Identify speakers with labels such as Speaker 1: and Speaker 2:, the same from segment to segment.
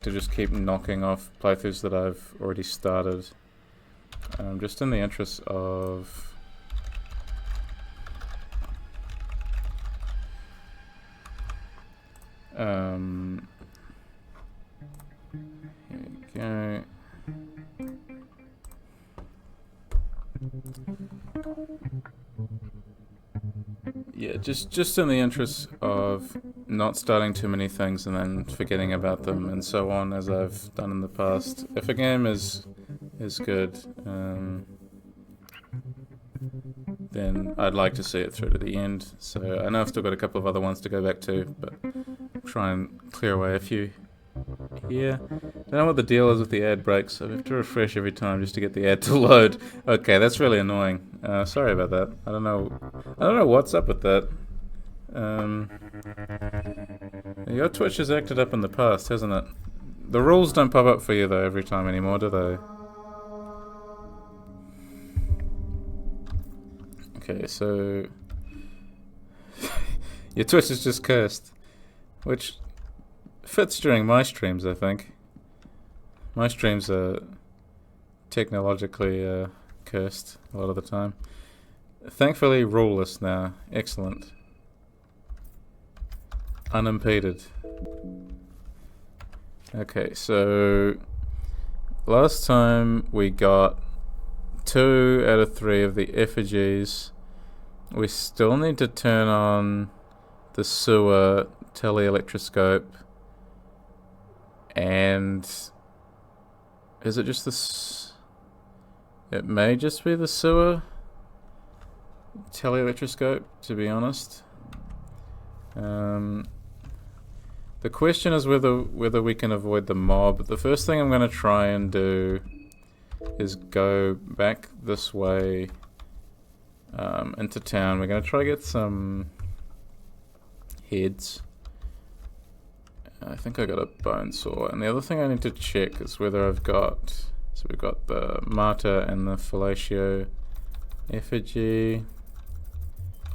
Speaker 1: to just keep knocking off playthroughs that I've already started. Just in the interest of... here we go. Yeah, just in the interest of not starting too many things and then forgetting about them and so on, as I've done in the past. If a game is good, then I'd like to see it through to the end. So I know I've still got a couple of other ones to go back to, but try and clear away a few here. Don't know what the deal is with the ad breaks. I have to refresh every time just to get the ad to load. Okay, that's really annoying. Sorry about that. I don't know what's up with that. Your Twitch has acted up in the past, hasn't it? The rules don't pop up for you though every time anymore, do they? Okay, so your Twitch is just cursed, which fits during my streams, I think. My streams are technologically cursed a lot of the time. Thankfully, ruleless now. Excellent. Unimpeded. Okay, so last time we got 2 out of 3 of the effigies. We still need to turn on the sewer teleelectroscope. And is it just this? It may just be the sewer teleelectroscope, to be honest. The question is whether we can avoid the mob. The first thing I'm going to try and do is go back this way into town. We're going to try to get some heads. I think I got a bone saw, and the other thing I need to check is whether I've got... So we've got the martyr and the fellatio effigy.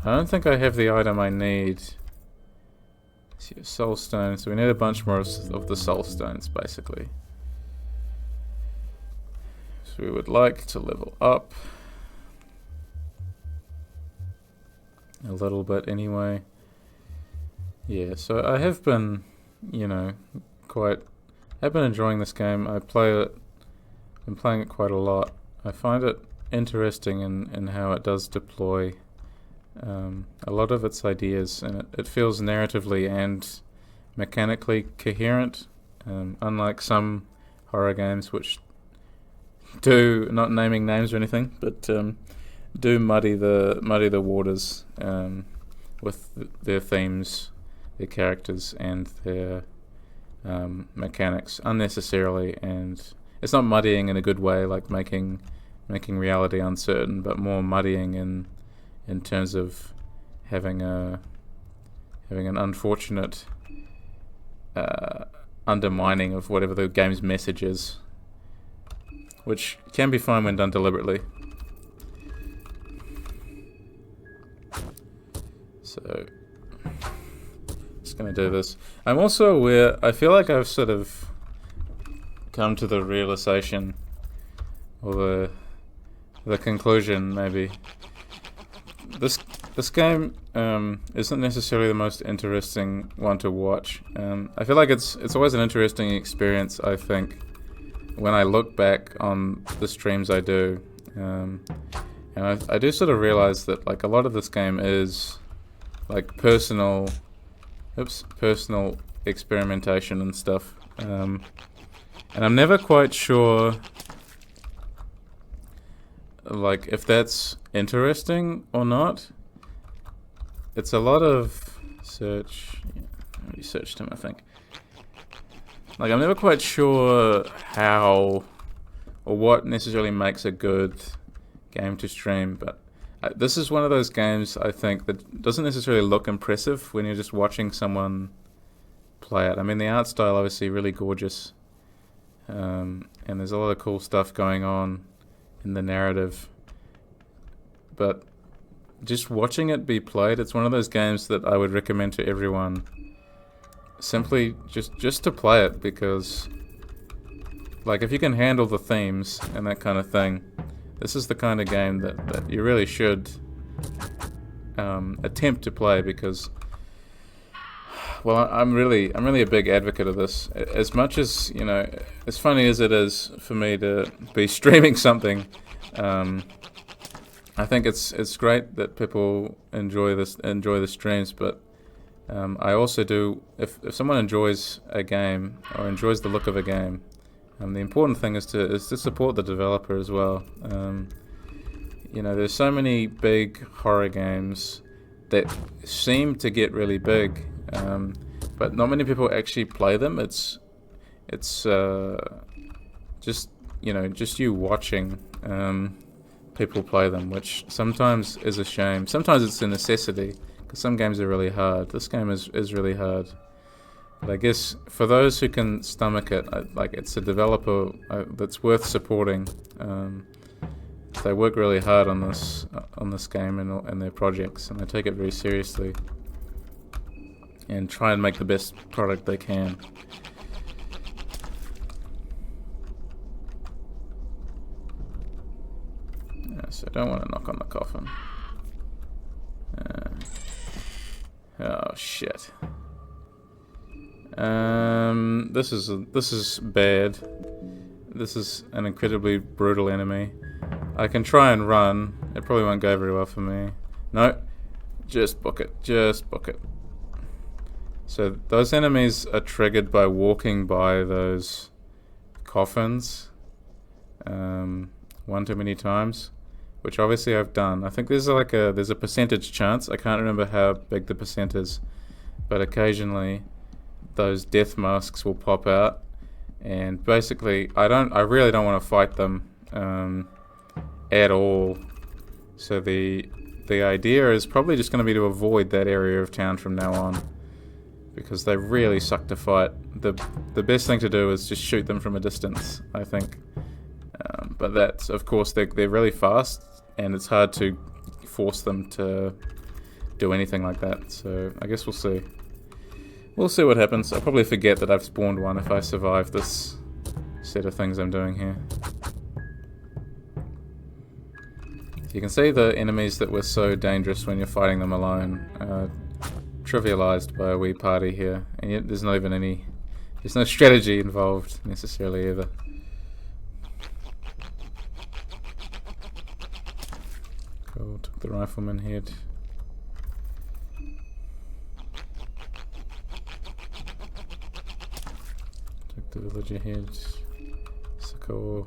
Speaker 1: I don't think I have the item I need. See, a soul stone, so we need a bunch more of the soul stones, basically. So we would like to level up a little bit anyway. Yeah, so I have been, you know, I've been enjoying this game. I've been playing it quite a lot. I find it interesting in how it does deploy a lot of its ideas, and it feels narratively and mechanically coherent, unlike some horror games which do, not naming names or anything, but do muddy the waters with their themes, their characters, and their mechanics unnecessarily. And it's not muddying in a good way, like making reality uncertain, but more muddying in terms of having an unfortunate undermining of whatever the game's message is, which can be fine when done deliberately. So, just gonna do this. I'm also aware, I feel like I've sort of come to the realization, or the conclusion maybe. This game isn't necessarily the most interesting one to watch. I feel like it's always an interesting experience, I think, when I look back on the streams I do. And I do sort of realize that like a lot of this game is like personal experimentation and stuff. And I'm never quite sure like if that's interesting or not. It's a lot of search. I already searched him, I think. Like I'm never quite sure how or what necessarily makes a good game to stream, but this is one of those games I think that doesn't necessarily look impressive when you're just watching someone play it. I mean, the art style obviously really gorgeous, and there's a lot of cool stuff going on in the narrative, but just watching it be played, it's one of those games that I would recommend to everyone simply just to play it, because like, if you can handle the themes and that kind of thing, this is the kind of game that you really should attempt to play, because, well, I'm really a big advocate of this. As much as, you know, as funny as it is for me to be streaming something, I think it's great that people enjoy the streams, but I also do, if someone enjoys a game or enjoys the look of a game, the important thing is to support the developer as well. You know, there's so many big horror games that seem to get really big, but not many people actually play them. It's just, you know, just you watching people play them, which sometimes is a shame. Sometimes it's a necessity, because some games are really hard. This game is really hard. But I guess for those who can stomach it, like, it's a developer that's worth supporting. They work really hard on this game and their projects, and they take it very seriously and try and make the best product they can. So I don't want to knock on the coffin. Oh shit. This is bad. This is an incredibly brutal enemy. I can try and run. It probably won't go very well for me. No, just book it. Just book it. So those enemies are triggered by walking by those coffins one too many times, which obviously I've done. I think there's a percentage chance. I can't remember how big the percent is, but occasionally those death masks will pop out, and basically I really don't want to fight them at all. So the idea is probably just going to be to avoid that area of town from now on, because they really suck to fight. The best thing to do is just shoot them from a distance, I think. But that's, of course, they're really fast, and it's hard to force them to do anything like that. So I guess we'll see. We'll see what happens. I'll probably forget that I've spawned one if I survive this set of things I'm doing here. You can see the enemies that were so dangerous when you're fighting them alone trivialized by a wee party here, and yet there's no strategy involved necessarily either. Cool, took the rifleman head. Took the villager head. Succor.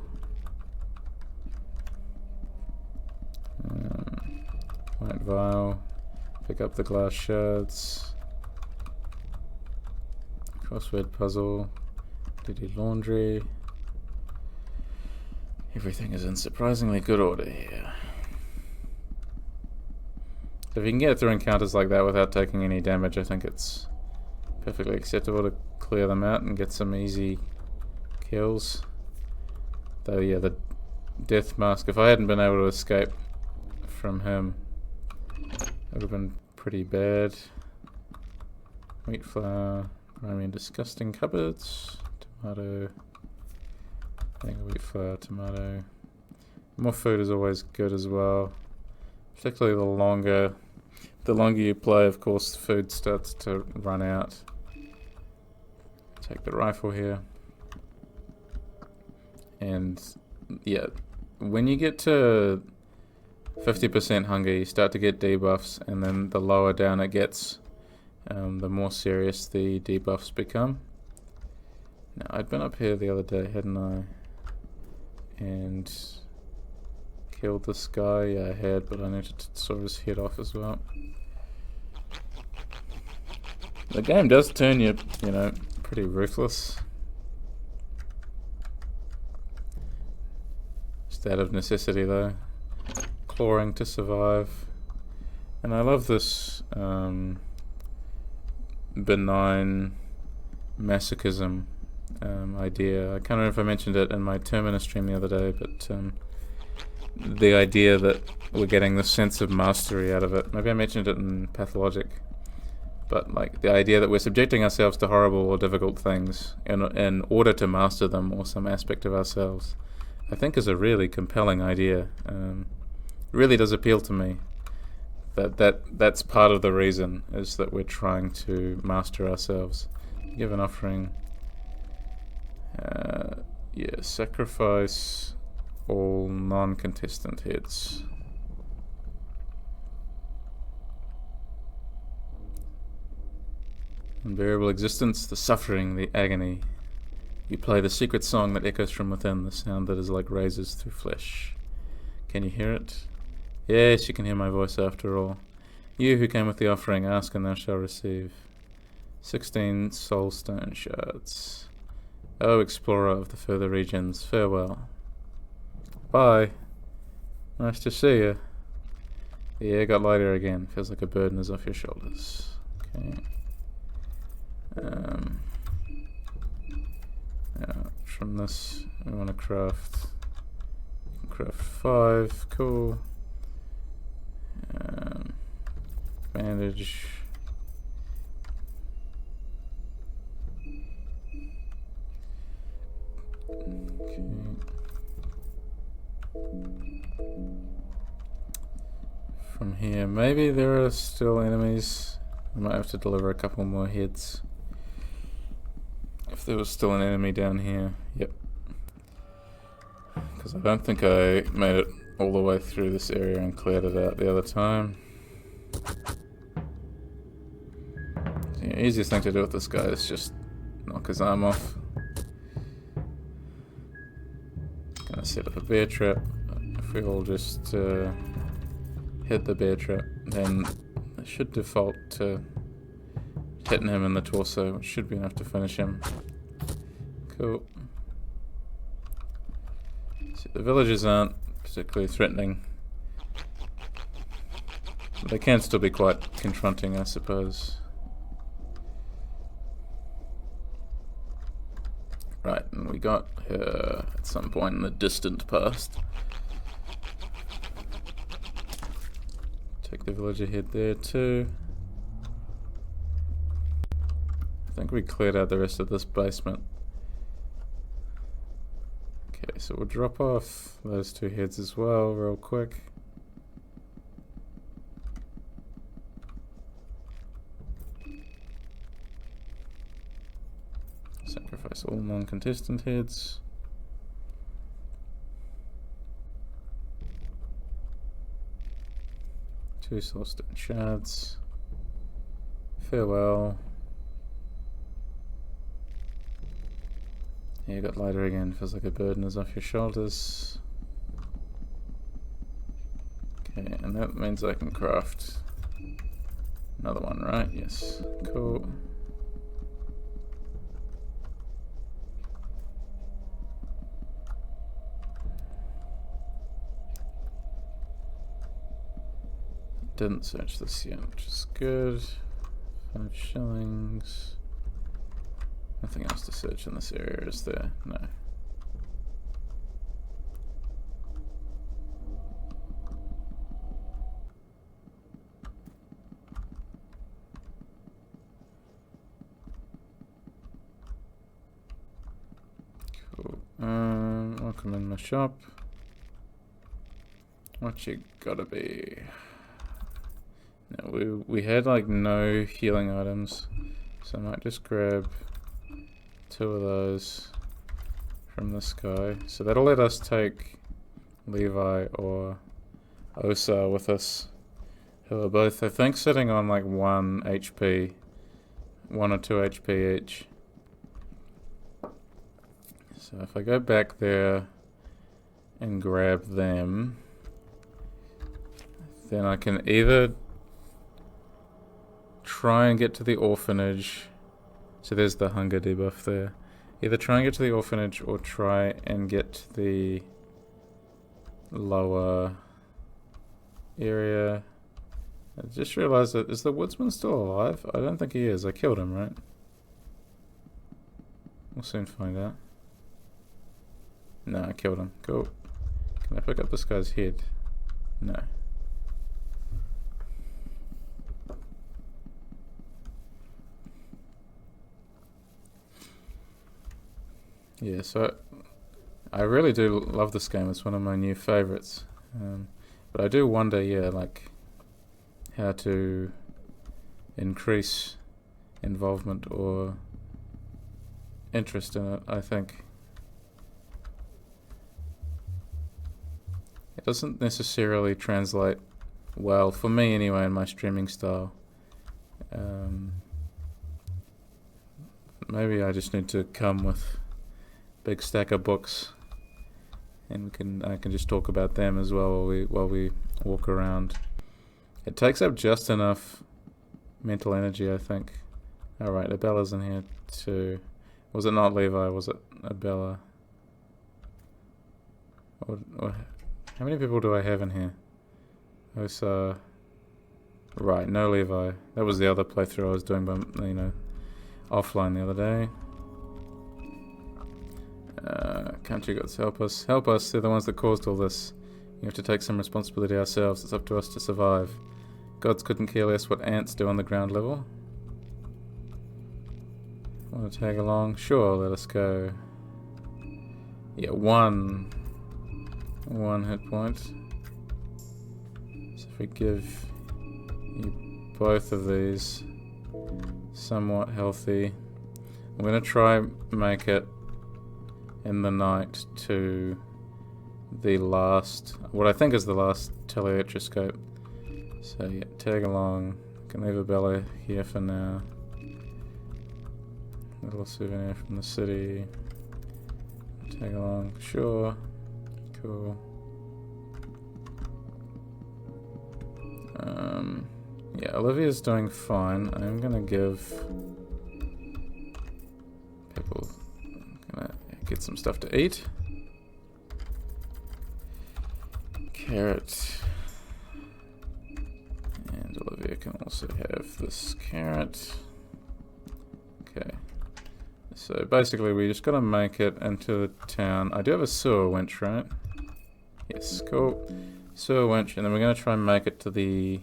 Speaker 1: White vial. Pick up the glass shards. Crossword puzzle. Dirty laundry. Everything is in surprisingly good order here. If you can get through encounters like that without taking any damage, I think it's perfectly acceptable to clear them out and get some easy kills. Though, yeah, the death mask, if I hadn't been able to escape from him, it would have been pretty bad. Wheat flour, grimy and disgusting cupboards. Tomato, wheat flour, tomato. More food is always good as well. Particularly the longer you play, of course, the food starts to run out. Take the rifle here. And yeah, when you get to 50% hunger, you start to get debuffs, and then the lower down it gets, the more serious the debuffs become. Now, I'd been up here the other day, hadn't I? And killed this guy. Yeah, I had, but I needed to saw his head off as well. The game does turn you, pretty ruthless. Just out of necessity, though. Clawing to survive. And I love this benign masochism idea. I can't remember if I mentioned it in my Termina stream the other day, but the idea that we're getting this sense of mastery out of it. Maybe I mentioned it in Pathologic. But like the idea that we're subjecting ourselves to horrible or difficult things in order to master them or some aspect of ourselves, I think is a really compelling idea. Really does appeal to me. That's part of the reason, is that we're trying to master ourselves. Give an offering. Yeah, sacrifice all non-contestant heads. Unbearable existence, the suffering, the agony. You play the secret song that echoes from within, the sound that is like razors through flesh. Can you hear it? Yes, you can hear my voice after all. You who came with the offering, ask and thou shalt receive. 16 soulstone shards. O explorer of the further regions, farewell. Bye. Nice to see you. The air got lighter again. Feels like a burden is off your shoulders. Okay. From this, we want to craft. Craft 5. Cool. Bandage. Okay. From here, maybe there are still enemies. I might have to deliver a couple more heads. If there was still an enemy down here, yep. Because I don't think I made it all the way through this area and cleared it out the other time. The easiest thing to do with this guy is just knock his arm off. Gonna set up a bear trap. If we all just hit the bear trap, then it should default to hitting him in the torso, which should be enough to finish him. Cool. So the villagers aren't particularly threatening. But they can still be quite confronting, I suppose. Right, and we got her at some point in the distant past. Take the villager head there too. I think we cleared out the rest of this basement. Okay, so we'll drop off those 2 heads as well real quick. Sacrifice all non-contestant heads. Two soulstone shards. Farewell. Yeah, you got lighter again. Feels like a burden is off your shoulders. Okay, and that means I can craft another one, right? Yes. Cool. Didn't search this yet, which is good. 5 shillings. Nothing else to search in this area, is there? No. Cool. Welcome in my shop. What you gotta be? No, we had like no healing items, so I might just grab 2 of those from this guy. So that'll let us take Levi or Osa with us, who are both, I think, sitting on like 1 HP, 1 or 2 HP each. So if I go back there and grab them, then I can either try and get to the orphanage. So there's the hunger debuff there. Either try and get to the orphanage or try and get to the lower area. I just realized that, is the woodsman still alive? I don't think he is. I killed him, right? We'll soon find out. No, I killed him. Cool. Can I pick up this guy's head? No. Yeah, so I really do love this game. It's one of my new favorites. But I do wonder, yeah, like how to increase involvement or interest in it. I think it doesn't necessarily translate well for me anyway in my streaming style. Maybe I just need to come with big stack of books, and I can just talk about them as well while we walk around. It takes up just enough mental energy, I think. Alright, Abella's in here too. Was it not Levi? Was it Abella? How many people do I have in here? Osa. Right, no Levi. That was the other playthrough I was doing by, offline the other day. Country gods, help us. Help us, they're the ones that caused all this. We have to take some responsibility ourselves. It's up to us to survive. Gods couldn't care less what ants do on the ground level. Want to tag along? Sure, let us go. Yeah, one hit point. So if we give you both of these somewhat healthy, I'm going to try make it in the night to the last, what I think is the last teleelectroscope. So yeah, tag along. Can leave Abella here for now. Little souvenir from the city. Tag along. Sure. Cool. Yeah, Olivia's doing fine. I'm gonna give people, gonna get some stuff to eat. Carrot. And Olivia can also have this carrot. Okay. So basically we just gotta make it into the town. I do have a sewer winch, right? Yes, cool. Sewer winch, and then we're gonna try and make it to the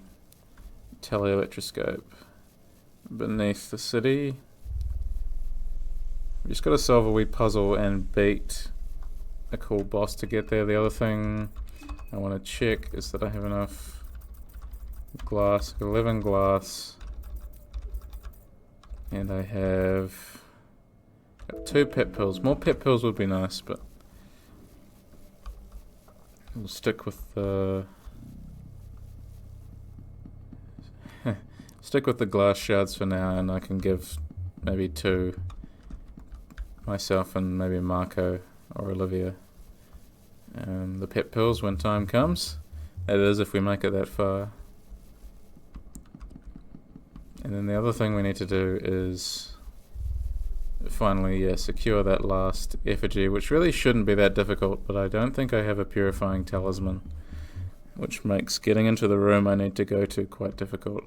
Speaker 1: teleelectroscope beneath the city. We just gotta solve a wee puzzle and beat a cool boss to get there. The other thing I want to check is that I have enough glass, 11 glass, and I have 2 pet pills. More pet pills would be nice, but we'll stick with the glass shards for now, and I can give maybe 2 myself and maybe Marco or Olivia. The pet pills when time comes. That is, if we make it that far. And then the other thing we need to do is finally, secure that last effigy, which really shouldn't be that difficult, but I don't think I have a purifying talisman, which makes getting into the room I need to go to quite difficult.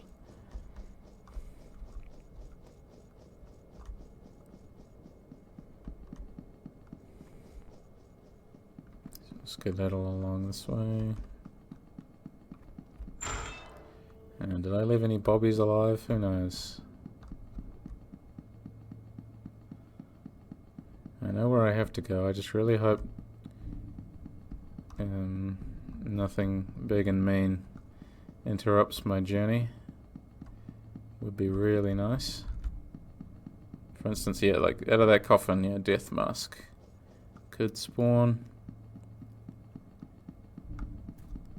Speaker 1: Skedaddle along this way. And did I leave any bobbies alive? Who knows? I know where I have to go. I just really hope nothing big and mean interrupts my journey. Would be really nice. For instance, yeah, like out of that coffin, yeah, death mask could spawn.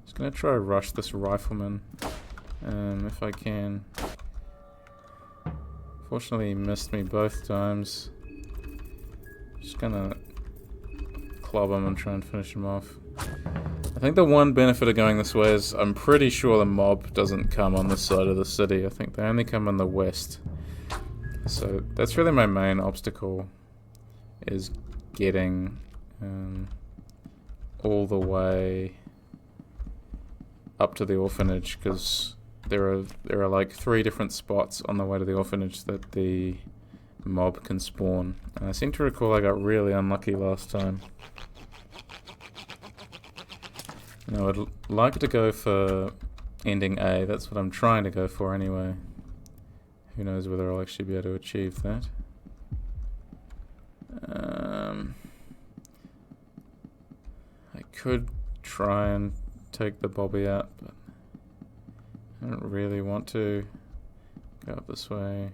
Speaker 1: Just gonna try to rush this rifleman, if I can. Fortunately, he missed me both times. Just gonna club him and try and finish him off. I think the one benefit of going this way is I'm pretty sure the mob doesn't come on this side of the city. I think they only come on the west. So that's really my main obstacle, is getting all the way up to the orphanage, because there are like 3 different spots on the way to the orphanage that the mob can spawn. And I seem to recall I got really unlucky last time. Now I'd like to go for ending A. That's what I'm trying to go for anyway. Who knows whether I'll actually be able to achieve that. could try and take the Bobby out, but I don't really want to. Go up this way.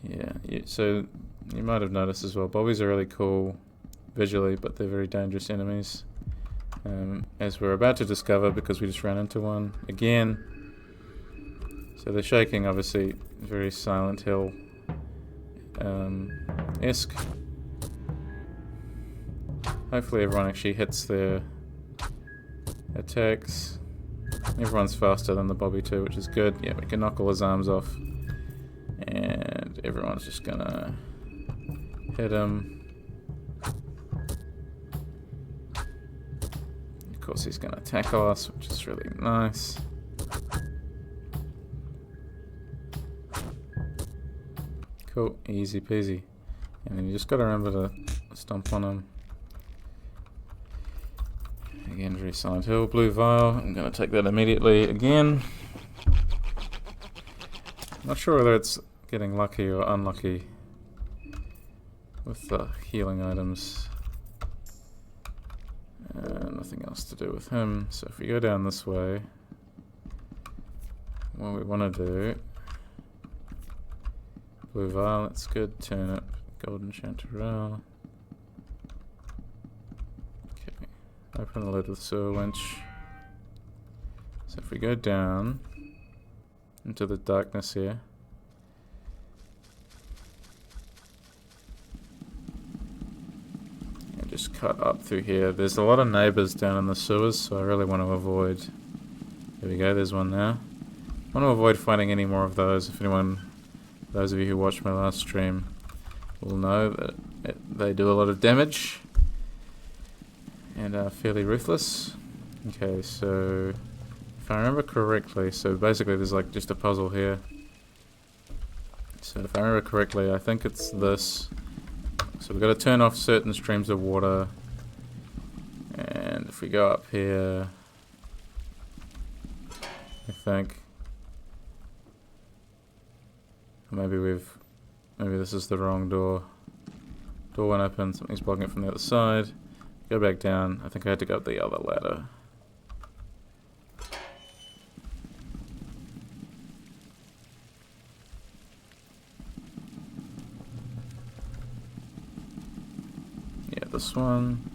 Speaker 1: Yeah, so you might have noticed as well, Bobbies are really cool visually, but they're very dangerous enemies. As we're about to discover, because we just ran into one again. So the shaking, obviously, very Silent Hill esque. Hopefully everyone actually hits their attacks. Everyone's faster than the Bobby too, which is good. Yeah, we can knock all his arms off. And everyone's just gonna hit him. Of course he's gonna tackle us, which is really nice. Cool, easy peasy. And then you just gotta remember to stomp on him. Again, very Silent Hill. Blue vial. I'm gonna take that immediately again. Not sure whether it's getting lucky or unlucky with the healing items. Nothing else to do with him. So if we go down this way, what we want to do, blue vial, that's good. Turnip, golden chanterelle. Okay, open the lid with sewer winch. So if we go down into the darkness here, just cut up through here. There's a lot of neighbours down in the sewers, so I really want to avoid. There we go, there's one now. I want to avoid fighting any more of those. If anyone, those of you who watched my last stream, will know that they do a lot of damage and are fairly ruthless. Okay, so if I remember correctly, so basically there's like just a puzzle here. So if I remember correctly, I think it's this. So we've got to turn off certain streams of water, and if we go up here, I think maybe this is the wrong door. Door won't open, something's blocking it from the other side. Go back down. I think I had to go up the other ladder. This one.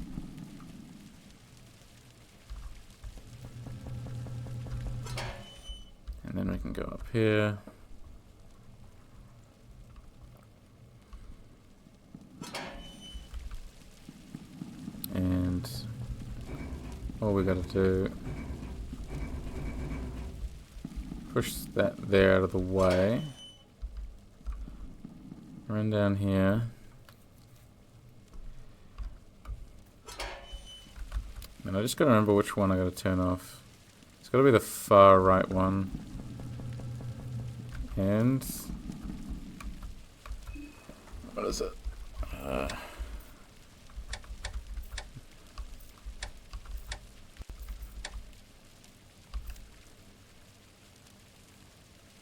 Speaker 1: And then we can go up here. And all we gotta do, push that there out of the way. Run down here. And I just gotta remember which one I gotta turn off. It's gotta be the far right one. And what is it?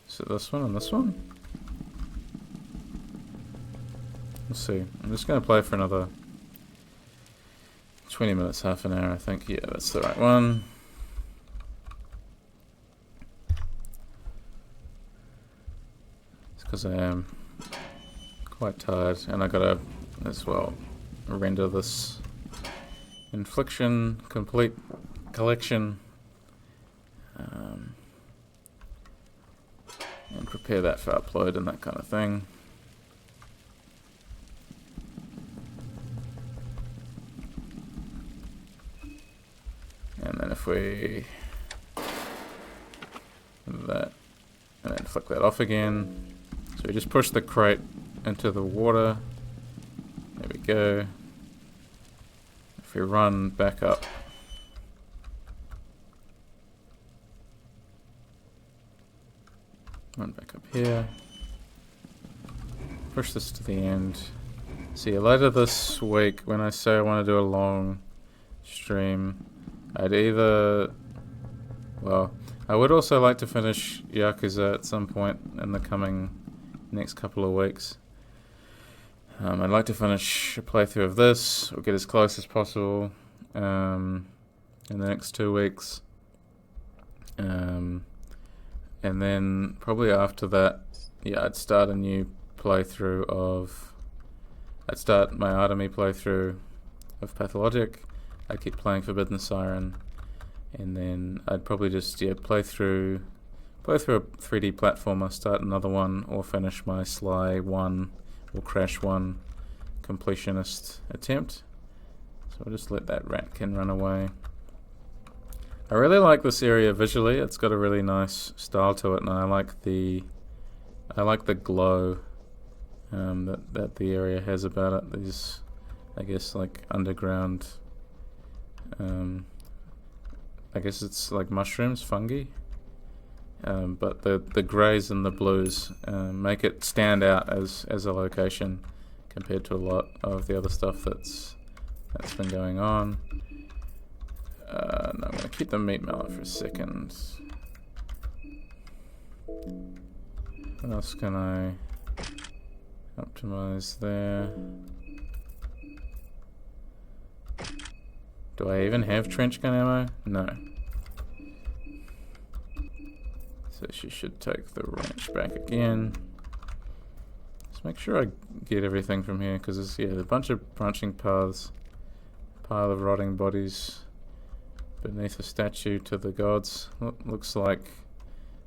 Speaker 1: So this one and this one? Let's see. I'm just gonna play for another 20 minutes, half an hour, I think. Yeah, that's the right one. It's because I am quite tired, and I gotta, as well, render this infliction complete collection, and prepare that for upload and that kind of thing. And then if we that, and then flick that off again. So we just push the crate into the water. There we go. If we run back up, run back up here, push this to the end. See you later this week. When I say I want to do a long stream, I'd either, well, I would also like to finish Yakuza at some point in the coming next couple of weeks. I'd like to finish a playthrough of this, or get as close as possible in the next 2 weeks. And then probably after that, yeah, I'd start a new playthrough of... I'd start my Artemy playthrough of Pathologic. I'd keep playing Forbidden Siren, and then I'd probably just play through a 3D platformer, start another one, or finish my Sly 1 or Crash 1 completionist attempt. So I'll just let that ratkin run away. I really like this area visually. It's got a really nice style to it, and I like the glow that the area has about it. These, I guess, like underground. I guess it's like mushrooms, fungi. But the greys and the blues make it stand out as a location compared to a lot of the other stuff that's been going on. No, I'm going to keep the meat mallet for a second. What else can I optimize there? Do I even have trench gun ammo? No. So she should take the wrench back again. Just make sure I get everything from here, because there's a bunch of branching paths. Pile of rotting bodies beneath a statue to the gods. Looks like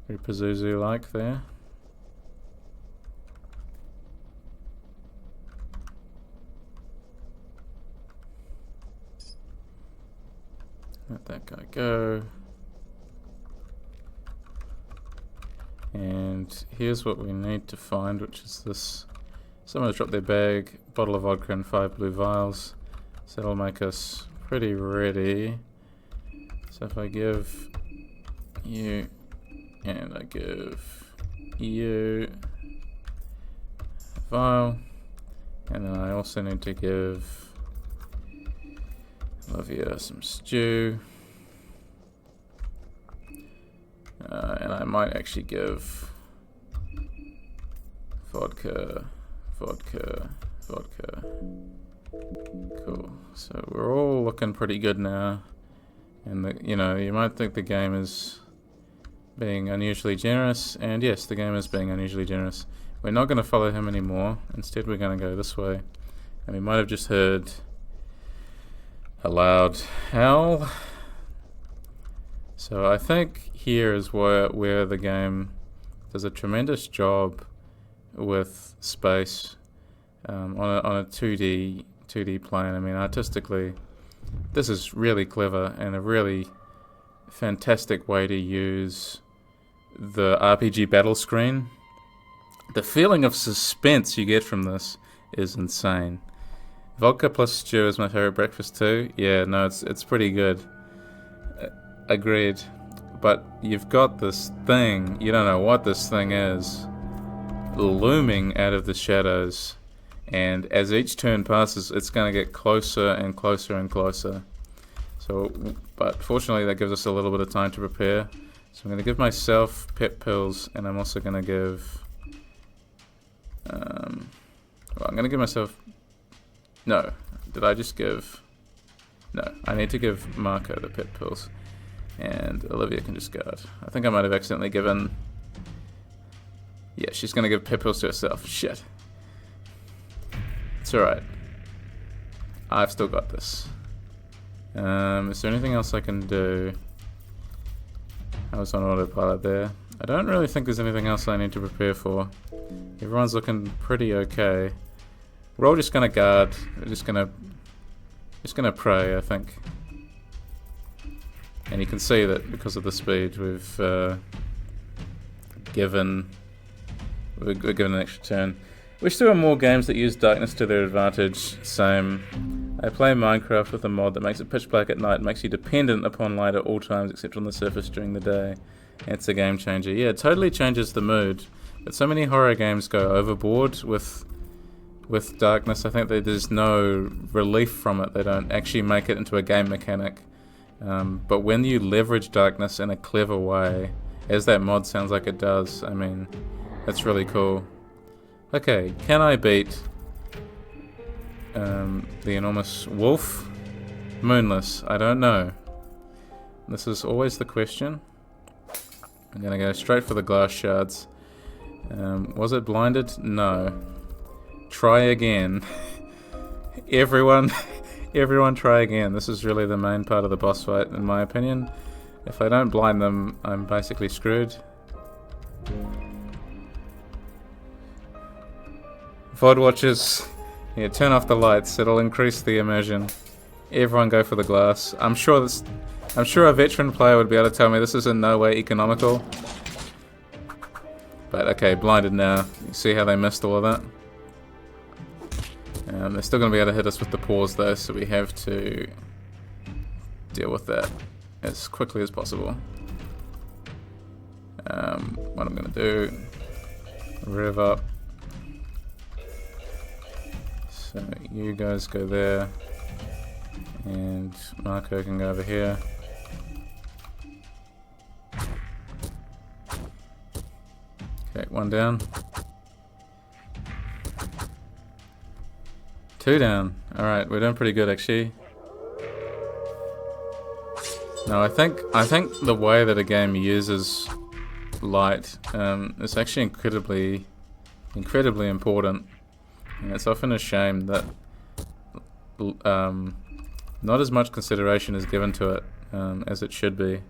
Speaker 1: very Pazuzu-like there. Let that guy go. And here's what we need to find, which is this. Someone's dropped their bag, bottle of vodka and 5 blue vials. So that'll make us pretty ready. So if I give you, and I give you a vial, and then I also need to give Olivia some stew. And I might actually give vodka. Cool. So we're all looking pretty good now. And you might think the game is being unusually generous, and yes, the game is being unusually generous. We're not going to follow him anymore. Instead, we're going to go this way. And we might have just heard a loud howl. So I think here is where the game does a tremendous job with space on a 2D plane. I mean, artistically, this is really clever and a really fantastic way to use the RPG battle screen. The feeling of suspense you get from this is insane. Vodka plus stew is my favorite breakfast too. Yeah, no, it's pretty good. Agreed. But you've got this thing, you don't know what this thing is, looming out of the shadows. And as each turn passes, it's going to get closer and closer and closer. So, but fortunately that gives us a little bit of time to prepare. So I'm going to give myself pep pills, and I'm also going to give... I'm going to give myself... No, did I just give... No, I need to give Marco the pep pills. And Olivia can just guard. I think I might have accidentally given... Yeah, she's going to give pep pills to herself. Shit. It's alright. I've still got this. Is there anything else I can do? I was on autopilot there. I don't really think there's anything else I need to prepare for. Everyone's looking pretty okay. We're all just going to guard. We're just going to pray, I think. And you can see that because of the speed, we've given an extra turn. Wish there were more games that use darkness to their advantage. Same. I play Minecraft with a mod that makes it pitch black at night, makes you dependent upon light at all times except on the surface during the day. It's a game changer. Yeah, it totally changes the mood. But so many horror games go overboard with darkness. I think that there's no relief from it. They don't actually make it into a game mechanic. But when you leverage darkness in a clever way, as that mod sounds like it does, I mean, that's really cool. Okay, can I beat the enormous wolf? Moonless? I don't know. This is always the question. I'm gonna go straight for the glass shards. Was it blinded? No. Try again. Everyone try again. This is really the main part of the boss fight, in my opinion. If I don't blind them, I'm basically screwed. VOD watchers, yeah, turn off the lights. It'll increase the immersion. Everyone go for the glass. I'm sure a veteran player would be able to tell me this is in no way economical. But okay, blinded now. You see how they missed all of that? They're still going to be able to hit us with the paws though, so we have to deal with that as quickly as possible. What I'm going to do, rev up. So you guys go there, and Marco can go over here. Okay, one down. Two down. Alright, we're doing pretty good actually. No, I think the way that a game uses light is actually incredibly important. And it's often a shame that not as much consideration is given to it as it should be.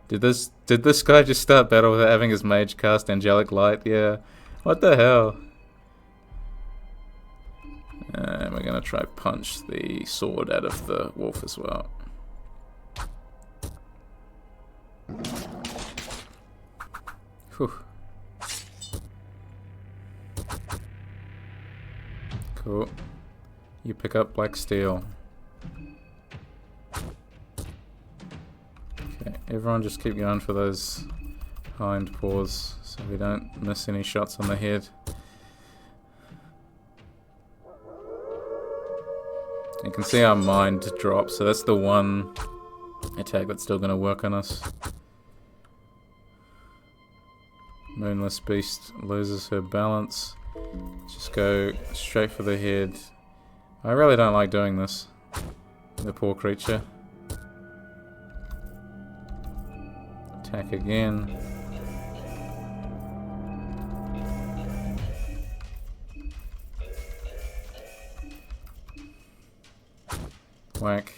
Speaker 1: Did this guy just start battle without having his mage cast angelic light? Yeah. What the hell? And we're gonna try punch the sword out of the wolf as well. Whew. Cool. You pick up black steel. Okay, everyone just keep going for those hind paws so we don't miss any shots on the head. You can see our mind drop, so that's the one attack that's still going to work on us. Moonless Beast loses her balance. Just go straight for the head. I really don't like doing this. The poor creature. Attack again. Whack.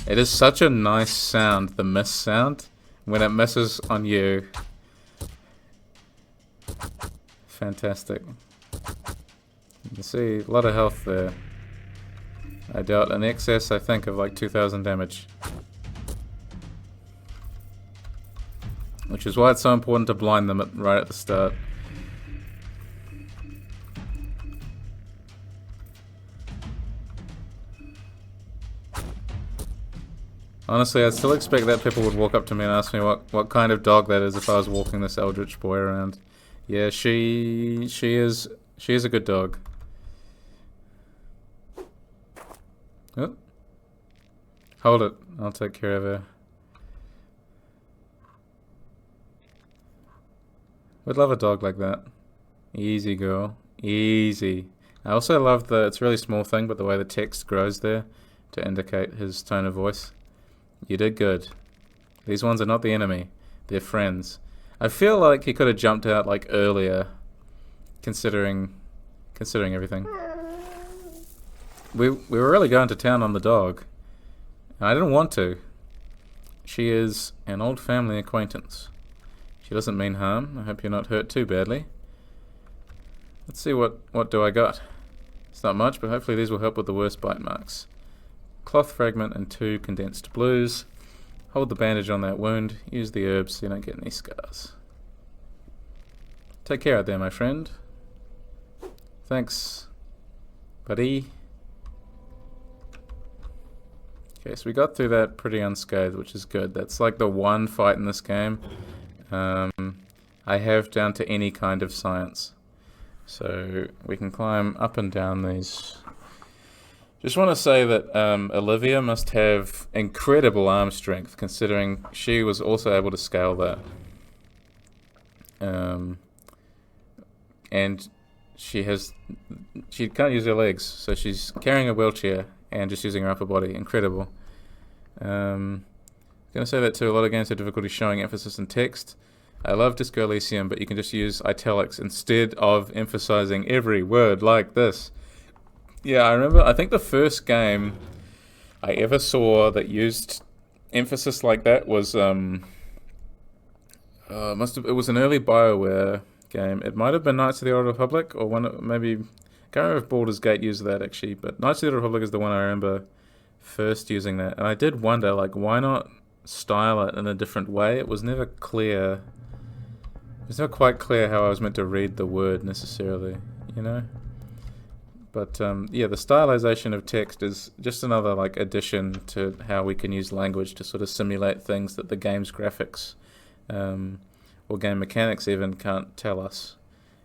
Speaker 1: It is such a nice sound, the miss sound, when it misses on you. Fantastic. You can see a lot of health there. I dealt in excess, I think, of like 2,000 damage. Which is why it's so important to blind them right at the start. Honestly, I'd still expect that people would walk up to me and ask me what kind of dog that is if I was walking this eldritch boy around. Yeah, she is a good dog. Oh. Hold it, I'll take care of her. Would love a dog like that. Easy girl, easy. I also love it's a really small thing, but the way the text grows there to indicate his tone of voice. You did good. These ones are not the enemy. They're friends. I feel like he could have jumped out like earlier, considering everything. We were really going to town on the dog. And I didn't want to. She is an old family acquaintance. She doesn't mean harm. I hope you're not hurt too badly. Let's see what do I got. It's not much, but hopefully these will help with the worst bite marks. Cloth fragment and 2 condensed blues. Hold the bandage on that wound. Use the herbs so you don't get any scars. Take care out there, my friend. Thanks, buddy. Okay, so we got through that pretty unscathed, which is good. That's like the one fight in this game I have down to any kind of science. So we can climb up and down these. Just want to say that Olivia must have incredible arm strength, considering she was also able to scale that. and she can't use her legs, so she's carrying a wheelchair and just using her upper body. Incredible. I'm going to say that too. A lot of games have difficulty showing emphasis in text. I love Disco Elysium, but you can just use italics instead of emphasizing every word like this. Yeah, I remember, I think the first game I ever saw that used emphasis like that was, it was an early BioWare game. It might have been Knights of the Old Republic, or maybe, I can't remember if Baldur's Gate used that actually, but Knights of the Old Republic is the one I remember first using that. And I did wonder, like, why not style it in a different way? It was never clear. It's not quite clear how I was meant to read the word necessarily, you know? But yeah, the stylization of text is just another like addition to how we can use language to sort of simulate things that the game's graphics or game mechanics even can't tell us.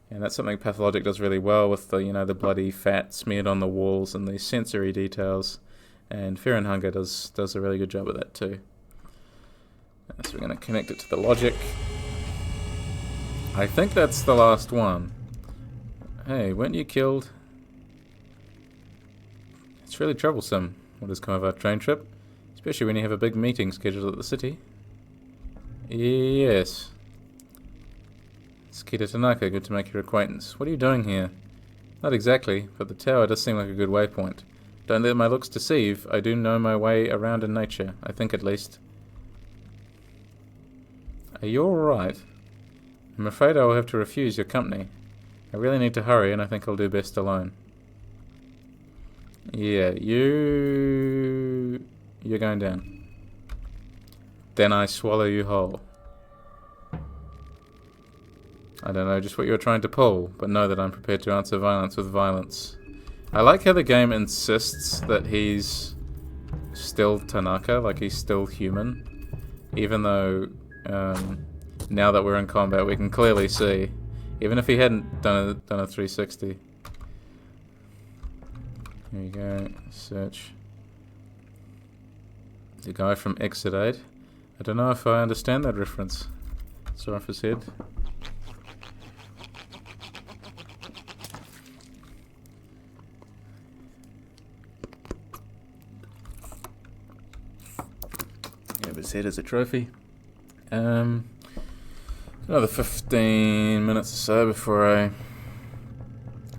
Speaker 1: And that's something Pathologic does really well with the the bloody fat smeared on the walls and the sensory details. And Fear and Hunger does a really good job of that too. So we're going to connect it to the logic. I think that's the last one. Hey, weren't you killed? It's really troublesome what has come of our train trip, especially when you have a big meeting scheduled at the city. Yes. It's Kita Tanaka, good to make your acquaintance. What are you doing here? Not exactly, but the tower does seem like a good waypoint. Don't let my looks deceive, I do know my way around in nature, I think at least. Are you alright? I'm afraid I will have to refuse your company. I really need to hurry and I think I'll do best alone. Yeah, you're going down. Then I swallow you whole. I don't know just what you're trying to pull, but know that I'm prepared to answer violence with violence. I like how the game insists that he's still Tanaka, like he's still human. Even though, now that we're in combat, we can clearly see, even if he hadn't done a 360. Here we go, search. The guy from Exit 8. I don't know if I understand that reference. Sorry off his head. Have his head as a trophy. Another 15 minutes or so before I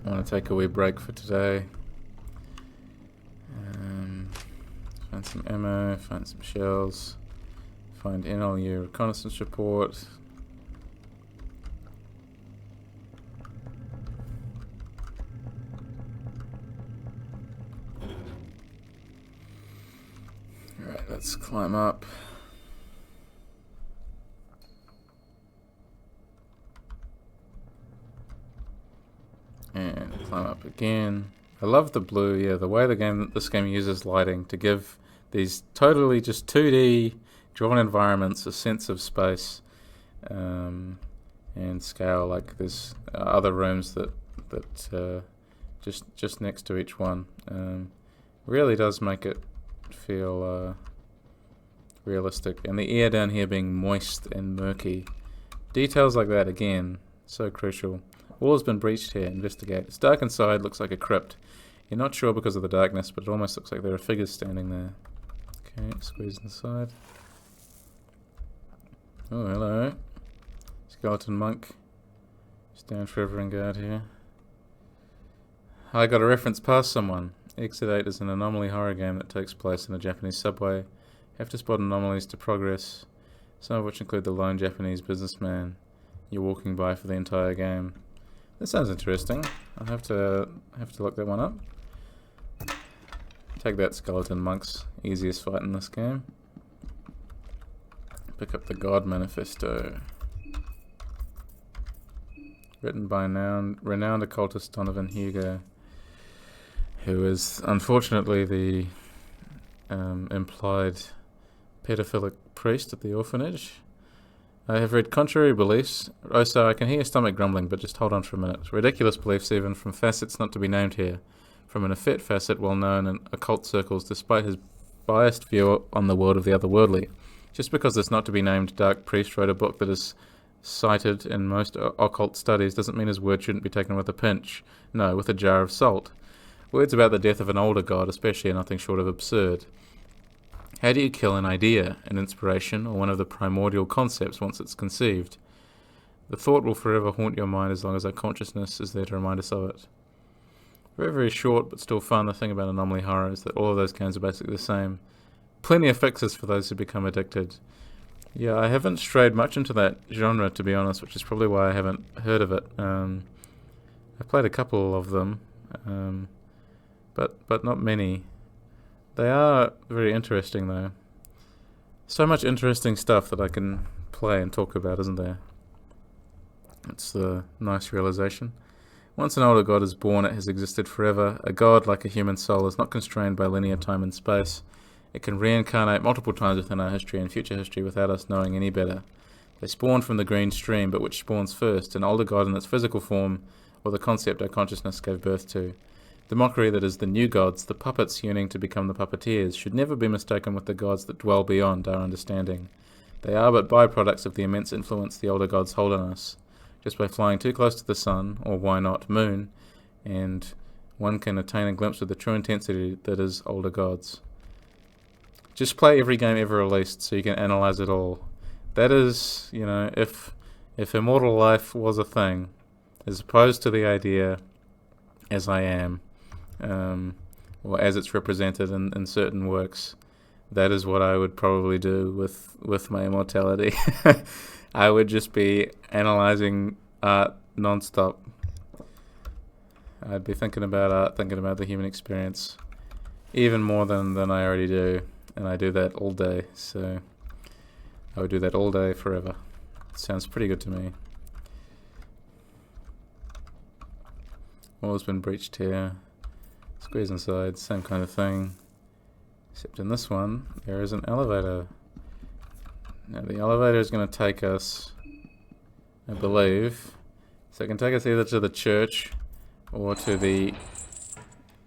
Speaker 1: want to take a wee break for today. Find some ammo, find some shells, find NLU reconnaissance report. Alright, let's climb up. And climb up again. I love the blue, yeah, the way this game uses lighting to give these totally just 2D drawn environments a sense of space and scale. Like there's other rooms that just next to each one. Really does make it feel realistic. And the air down here being moist and murky. Details like that, again, so crucial. Wall has been breached here. Investigate. It's dark inside. Looks like a crypt. You're not sure because of the darkness, but it almost looks like there are figures standing there. Okay, squeeze inside. Oh, hello. Skeleton monk. Stand forever and guard here. I got a reference past someone. Exit 8 is an anomaly horror game that takes place in a Japanese subway. You have to spot anomalies to progress, some of which include the lone Japanese businessman you're walking by for the entire game. This sounds interesting. I'll have to look that one up. Take that, skeleton monks. Easiest fight in this game. Pick up the God Manifesto. Written by renowned occultist Donovan Hugo, who is unfortunately the implied pedophilic priest at the orphanage. I have read contrary beliefs. Oh, so I can hear your stomach grumbling, but just hold on for a minute. Ridiculous beliefs even from facets not to be named here. From an effete facet well known in occult circles despite his biased view on the world of the otherworldly. Just because this not to be named dark priest wrote a book that is cited in most occult studies doesn't mean his word shouldn't be taken with a pinch. No, with a jar of salt. Words about the death of an older god especially are nothing short of absurd. How do you kill an idea, an inspiration, or one of the primordial concepts once it's conceived? The thought will forever haunt your mind as long as our consciousness is there to remind us of it. Very, very short, but still fun. The thing about Anomaly Horror is that all of those games are basically the same. Plenty of fixes for those who become addicted. Yeah, I haven't strayed much into that genre, to be honest, which is probably why I haven't heard of it. I've played a couple of them, but not many. They are very interesting, though. So much interesting stuff that I can play and talk about, isn't there? It's a nice realization. Once an older god is born, it has existed forever. A god, like a human soul, is not constrained by linear time and space. It can reincarnate multiple times within our history and future history without us knowing any better. They spawn from the green stream, but which spawns first, an older god in its physical form, or the concept our consciousness gave birth to? The mockery that is the new gods, the puppets yearning to become the puppeteers, should never be mistaken with the gods that dwell beyond our understanding. They are but byproducts of the immense influence the older gods hold on us. Just by flying too close to the sun, or why not moon, and one can attain a glimpse of the true intensity that is older gods. Just play every game ever released so you can analyze it all. That is, if immortal life was a thing, as opposed to the idea as I am, or as it's represented in certain works, that is what I would probably do with my immortality. I would just be analyzing art non-stop. I'd be thinking about art, thinking about the human experience, even more than I already do. And I do that all day, so I would do that all day forever. Sounds pretty good to me. Wall's been breached here. Squeeze inside, same kind of thing. Except in this one, there is an elevator. Now the elevator is going to take us, I believe, so it can take us either to the church or to the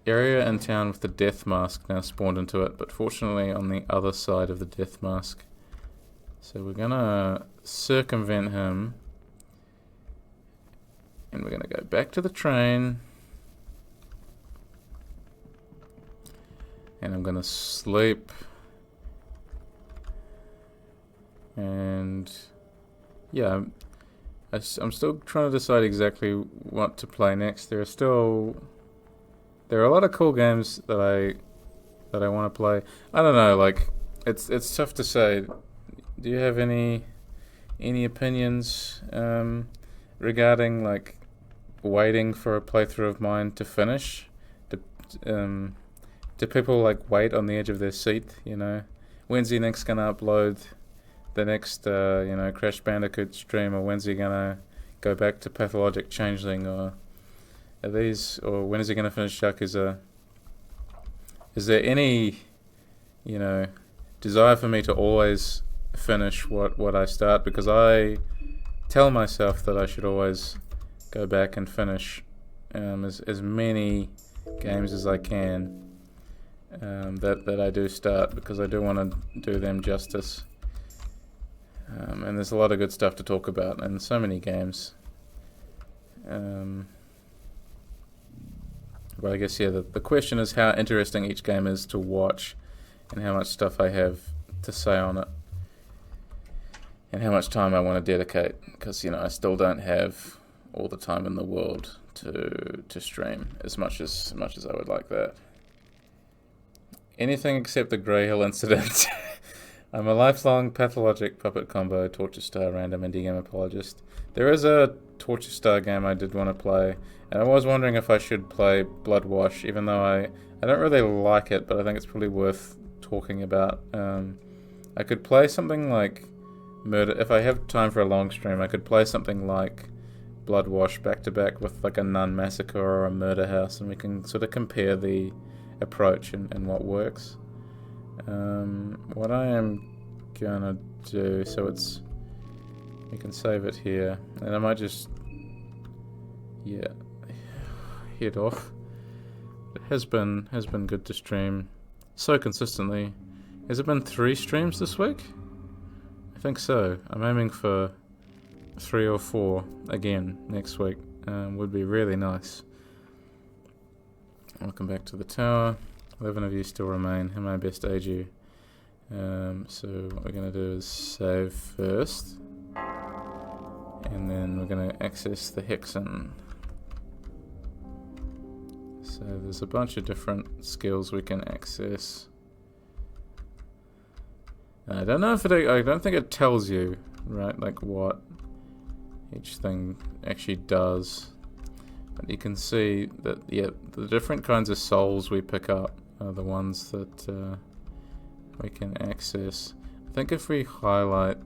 Speaker 1: area in town with the death mask now spawned into it, but fortunately on the other side of the death mask. So we're gonna circumvent him, and we're gonna go back to the train, and I'm gonna sleep, and yeah, I'm still trying to decide exactly what to play next. There are a lot of cool games that I want to play. I don't know, like it's tough to say. Do you have any opinions regarding like waiting for a playthrough of mine to finish? Do people like wait on the edge of their seat? When's he next gonna upload the next Crash Bandicoot stream, or when's he gonna go back to Pathologic Changeling, or when is he going to finish Yakuza? Is there any, desire for me to always finish what I start? Because I tell myself that I should always go back and finish as many games as I can that I do start, because I do want to do them justice. And there's a lot of good stuff to talk about, and so many games. But I guess, yeah, the question is how interesting each game is to watch, and how much stuff I have to say on it, and how much time I want to dedicate, because, I still don't have all the time in the world to stream as much as I would like that. Anything except the Grey Hill incident. I'm a lifelong pathologic puppet combo, Torture Star, random indie game apologist. There is a Torture Star game I did want to play, and I was wondering if I should play Blood Wash, even though I don't really like it, but I think it's probably worth talking about. I could play something like Murder. If I have time for a long stream, I could play something like Blood Wash back to back with like a Nun Massacre or a Murder House, and we can sort of compare the approach and what works. What I am gonna do, so you can save it here, and I might just head off. It has been good to stream so consistently. Has it been 3 streams this week? I think so. I'm aiming for 3 or 4 again next week. Would be really nice. Welcome back to the tower. 11 of you still remain. How may I best aid you? So what we're going to do is save first. And then we're going to access the hexen. So there's a bunch of different skills we can access. I don't know if I don't think it tells you, right, like what each thing actually does. But you can see that, yeah, the different kinds of souls we pick up are the ones that we can access. I think if we highlight,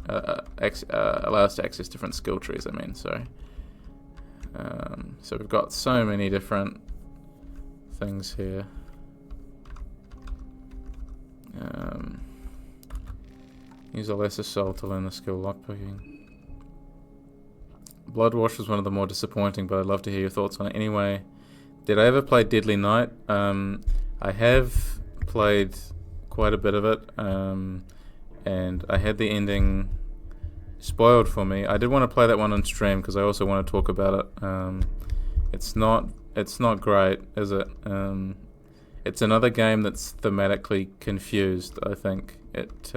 Speaker 1: allow us to access different skill trees, sorry. So we've got so many different things here. Use a lesser soul to learn the skill lockpicking. Bloodwash was one of the more disappointing, but I'd love to hear your thoughts on it. Anyway, did I ever play Deadly Night? I have played quite a bit of it, and I had the ending spoiled for me. I did want to play that one on stream because I also want to talk about it. It's not great, is it? It's another game that's thematically confused. I think it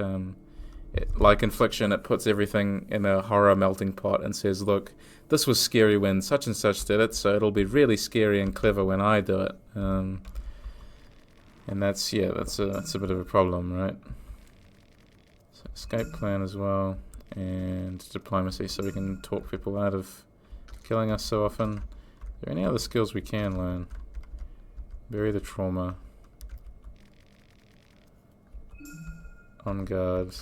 Speaker 1: like Infliction, it puts everything in a horror melting pot and says, look, this was scary when such and such did it, so it'll be really scary and clever when I do it. And that's a bit of a problem, right? So escape plan as well, and diplomacy, so we can talk people out of killing us so often. Are there any other skills we can learn? Bury the trauma. On guard.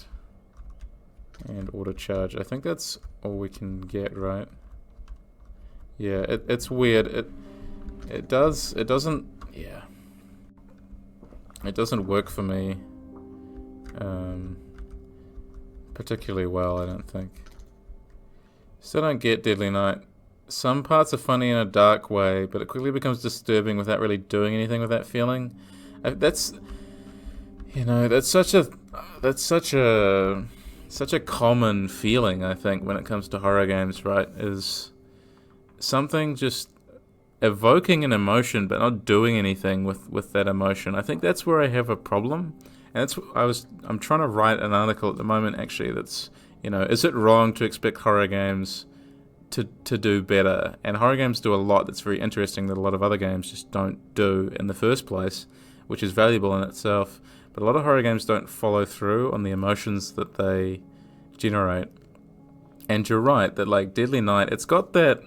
Speaker 1: And auto charge. I think that's all we can get, right? Yeah, it's weird. It doesn't work for me particularly well, I don't think. Still don't get Deadly Night. Some parts are funny in a dark way, but it quickly becomes disturbing without really doing anything with that feeling. That's such a common feeling, I think, when it comes to horror games, right? Is something just evoking an emotion but not doing anything with that emotion. I think that's where I have a problem. And I'm trying to write an article at the moment, actually, that's, is it wrong to expect horror games to do better? And horror games do a lot that's very interesting that a lot of other games just don't do in the first place, which is valuable in itself. But a lot of horror games don't follow through on the emotions that they generate. And you're right, that like Deadly Night, it's got the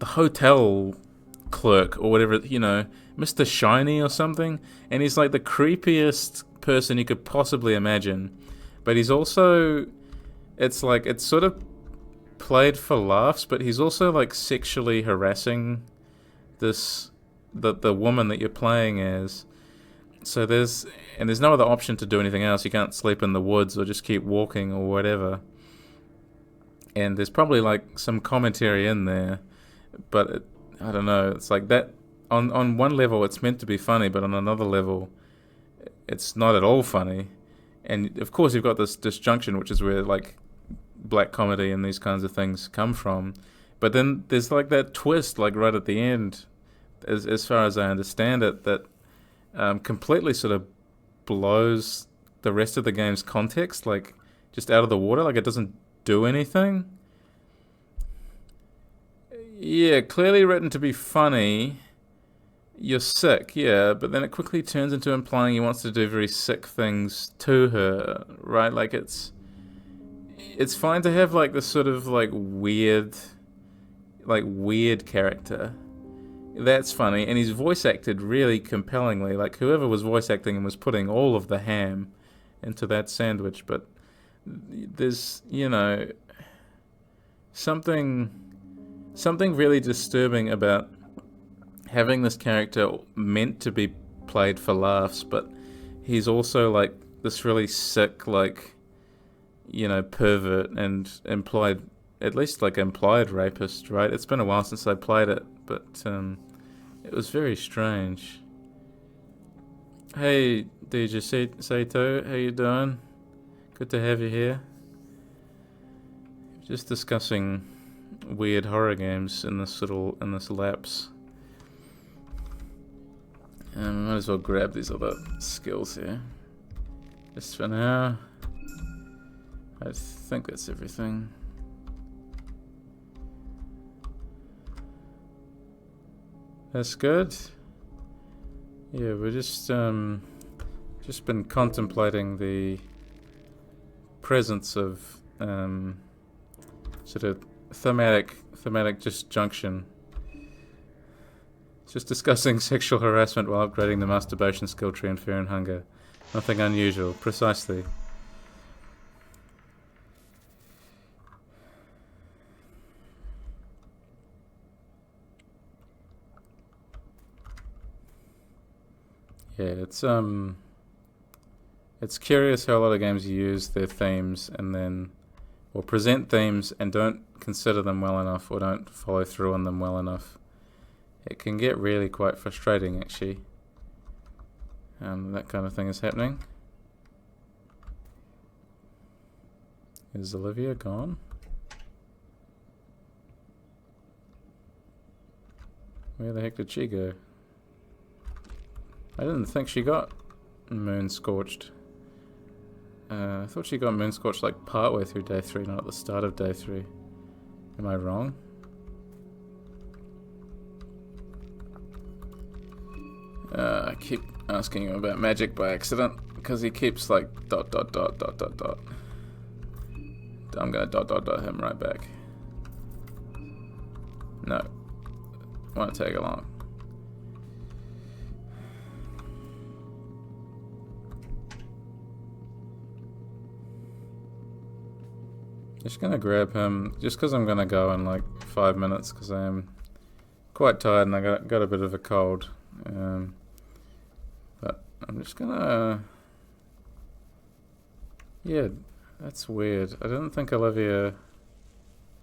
Speaker 1: hotel clerk or whatever, Mr. Shiny or something, and he's like the creepiest person you could possibly imagine. But he's also, it's sort of played for laughs, but he's also like sexually harassing the woman that you're playing as. So there's no other option to do anything else. You can't sleep in the woods or just keep walking or whatever. And there's probably like some commentary in there, but I don't know. It's like that. On one level, it's meant to be funny, but on another level, it's not at all funny. And of course, you've got this disjunction, which is where like black comedy and these kinds of things come from. But then there's like that twist, like right at the end, as far as I understand it, that completely sort of blows the rest of the game's context, like just out of the water, like it doesn't do anything. Yeah, clearly written to be funny. You're sick, yeah, but then it quickly turns into implying he wants to do very sick things to her, right? Like it's fine to have like this sort of like weird character. That's funny, and he's voice acted really compellingly. Like whoever was voice acting him was putting all of the ham into that sandwich. But there's something really disturbing about having this character meant to be played for laughs, but he's also like this really sick, like pervert and implied rapist, right? It's been a while since I played it, but it was very strange. Hey, DJ Saito, how you doing? Good to have you here. Just discussing weird horror games in this lapse. Might as well grab these other skills here. Just for now. I think that's everything. That's good. Yeah, we're just been contemplating the presence of sort of thematic disjunction. Just discussing sexual harassment while upgrading the masturbation skill tree in Fear and Hunger. Nothing unusual, precisely. Yeah, it's curious how a lot of games use their themes and then, or present themes and don't consider them well enough or don't follow through on them well enough. It can get really quite frustrating, actually. That kind of thing is happening. Is Olivia gone? Where the heck did she go? I didn't think she got moon scorched. I thought she got moon scorched like partway through day 3, not at the start of day 3. Am I wrong? I keep asking him about magic by accident because he keeps like ... I'm gonna ... him right back. No, won't take long. Just gonna grab him just because I'm gonna go in like 5 minutes because I am quite tired and I got a bit of a cold. But I'm just gonna... Yeah, that's weird. I didn't think Olivia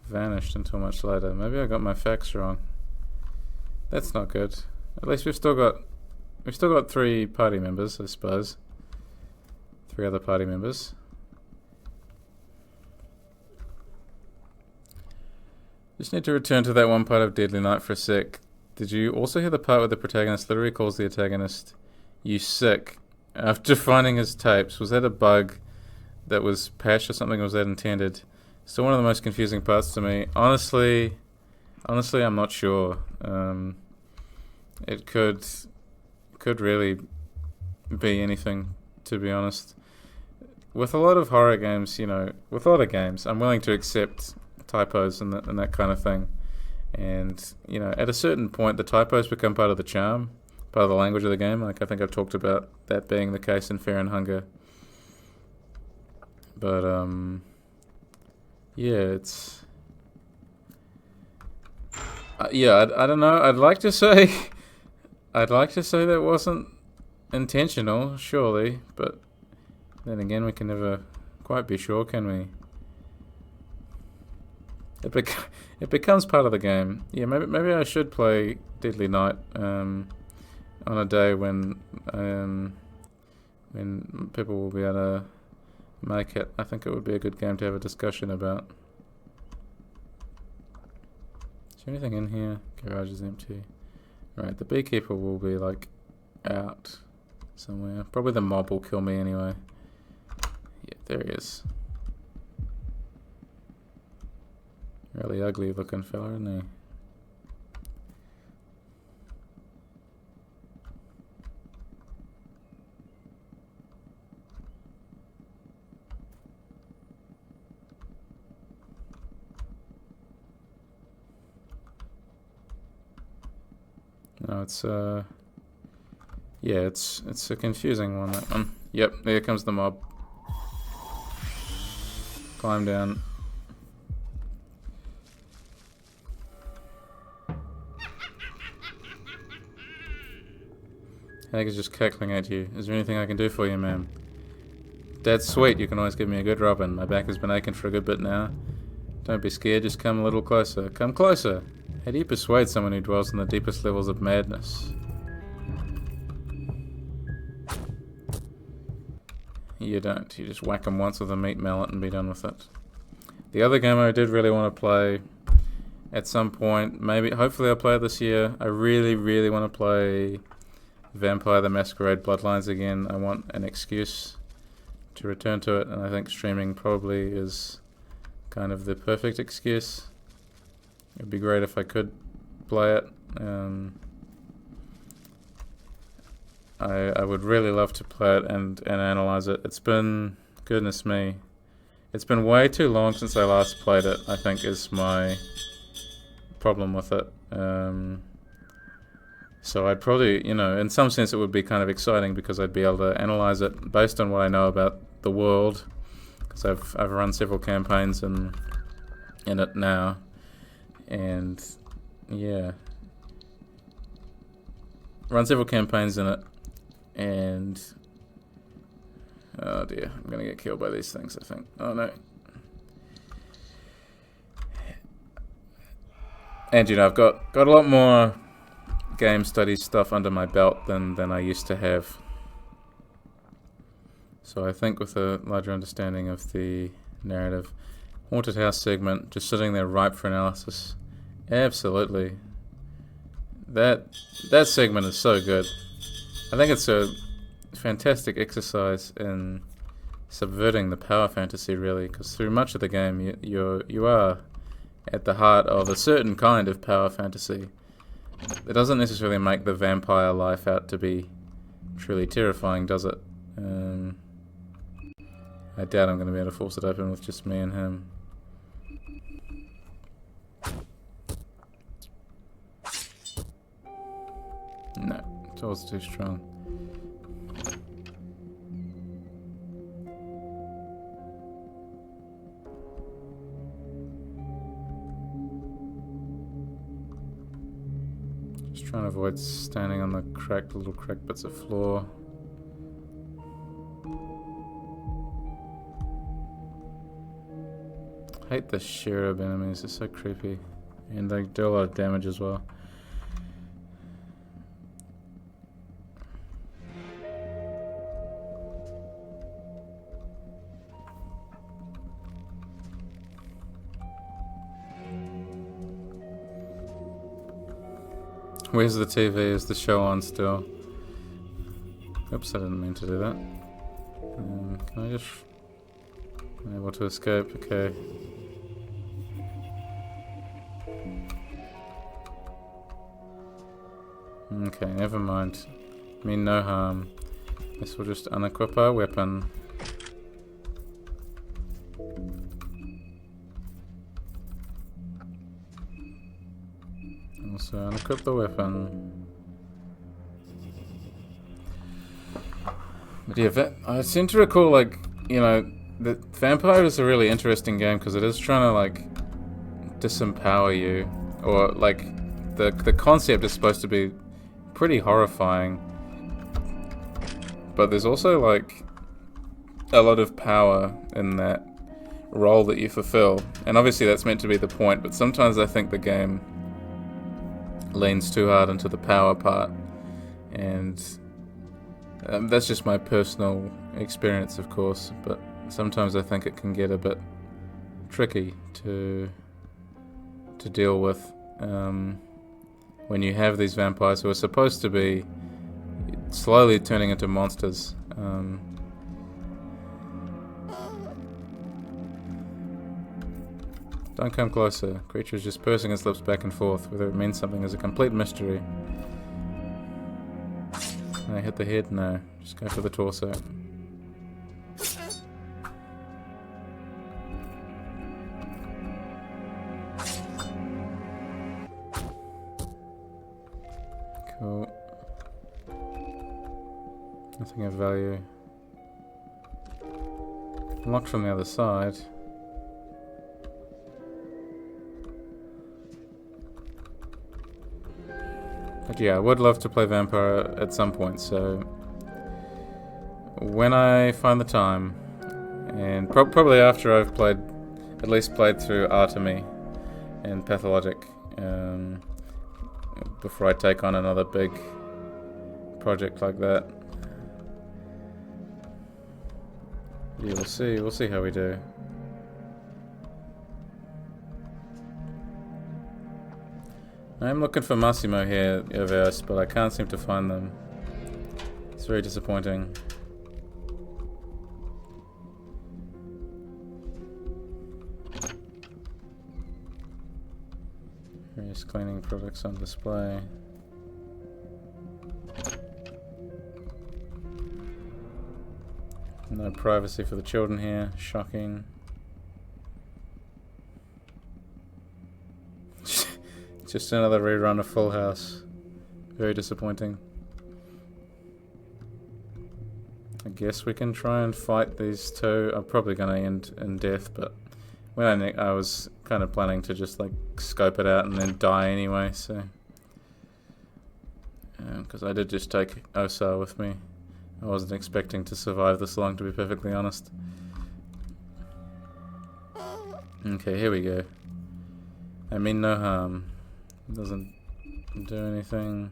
Speaker 1: vanished until much later. Maybe I got my facts wrong. That's not good. At least we've still got 3 party members, I suppose. 3 other party members. Just need to return to that one part of Deadly Night for a sec. Did you also hear the part where the protagonist literally calls the antagonist, "You sick," after finding his tapes? Was that a bug that was patched or something, or was that intended? Still one of the most confusing parts to me. Honestly, I'm not sure. It could really be anything, to be honest. With a lot of horror games, with a lot of games, I'm willing to accept typos and that kind of thing. And, at a certain point, the typos become part of the charm, part of the language of the game. Like, I think I've talked about that being the case in Fear and Hunger. But, yeah, it's... I don't know. I'd like to say that wasn't intentional, surely. But then again, we can never quite be sure, can we? It becomes part of the game. Yeah, maybe I should play Deadly Night on a day when people will be able to make it. I think it would be a good game to have a discussion about. Is there anything in here? Garage is empty. Right, the beekeeper will be like out somewhere. Probably the mob will kill me anyway. Yeah, there he is. Really ugly looking fella, isn't he? No, it's yeah, it's a confusing one, that one. Yep, there comes the mob. Climb down. Hag is just cackling at you. Is there anything I can do for you, ma'am? That's sweet. You can always give me a good rubbing. My back has been aching for a good bit now. Don't be scared. Just come a little closer. Come closer. How do you persuade someone who dwells in the deepest levels of madness? You don't. You just whack them once with a meat mallet and be done with it. The other game I did really want to play at some point, maybe, hopefully I'll play it this year. I really, really want to play Vampire the Masquerade Bloodlines again. I want an excuse to return to it, and I think streaming probably is kind of the perfect excuse. It'd be great if I could play it. I would really love to play it and analyze it. It's been, goodness me, it's been way too long since I last played it, I think is my problem with it. So I'd probably, in some sense it would be kind of exciting because I'd be able to analyze it based on what I know about the world, because I've run several campaigns in it now, and yeah, run several campaigns in it, and oh dear, I'm gonna get killed by these things, I think. Oh no. And I've got a lot more game study stuff under my belt than I used to have. So I think with a larger understanding of the narrative, Haunted House segment, just sitting there ripe for analysis. Absolutely. That segment is so good. I think it's a fantastic exercise in subverting the power fantasy, really, because through much of the game you are at the heart of a certain kind of power fantasy. It doesn't necessarily make the vampire life out to be truly terrifying, does it? I doubt I'm going to be able to force it open with just me and him. No, door's too strong. Just trying to avoid standing on the little cracked bits of floor. I hate the cherub enemies, they're so creepy. And they do a lot of damage as well. Where's the TV? Is the show on still? Oops, I didn't mean to do that. Can I just... I'm able to escape, okay. Okay, never mind. Mean no harm. This will just unequip our weapon. Also unequip the weapon. But yeah, I seem to recall, like, the Vampire is a really interesting game because it is trying to, like, disempower you. Or, like, the concept is supposed to be pretty horrifying, but there's also like a lot of power in that role that you fulfill, and obviously that's meant to be the point, but sometimes I think the game leans too hard into the power part, and that's just my personal experience, of course, but sometimes I think it can get a bit tricky to deal with when you have these vampires who are supposed to be slowly turning into monsters. Don't come closer. Creature is just pursing its lips back and forth. Whether it means something is a complete mystery. Can I hit the head? No. Just go for the torso. Cool. Nothing of value. Locked from the other side. But yeah, I would love to play Vampire at some point, so when I find the time, and probably after I've at least played through Artemy and Pathologic, before I take on another big project like that. Yeah, we'll see how we do. I'm looking for Massimo here, Yoverse, but I can't seem to find them. It's very disappointing. Various cleaning products on display. No privacy for the children here. Shocking. Just another rerun of Full House. Very disappointing. I guess we can try and fight these two. I'm probably going to end in death, but when I was kind of planning to just like scope it out and then die anyway, so. Because I did just take Osar with me. I wasn't expecting to survive this long, to be perfectly honest. Okay, here we go. I mean no harm. Doesn't do anything.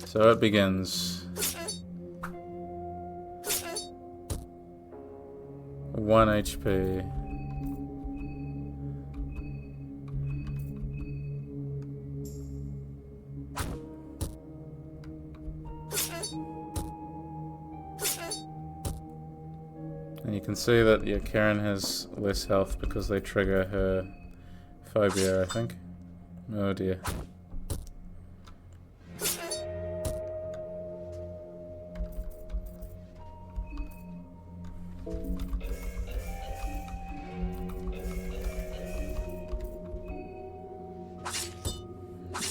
Speaker 1: So it begins. 1 HP. And you can see that, yeah, Karin has less health because they trigger her phobia, I think. Oh dear.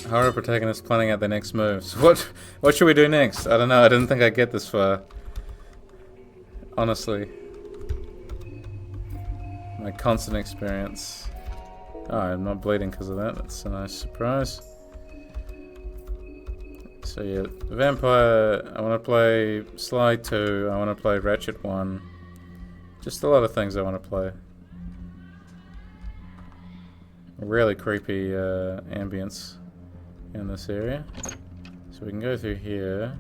Speaker 1: Horror protagonist planning out their next moves. What should we do next? I don't know, I didn't think I'd get this far. Honestly. My constant experience. Oh, I'm not bleeding because of that. That's a nice surprise. So yeah, Vampire, I want to play Sly 2, I want to play Ratchet 1. Just a lot of things I want to play. Really creepy ambience in this area. So we can go through here.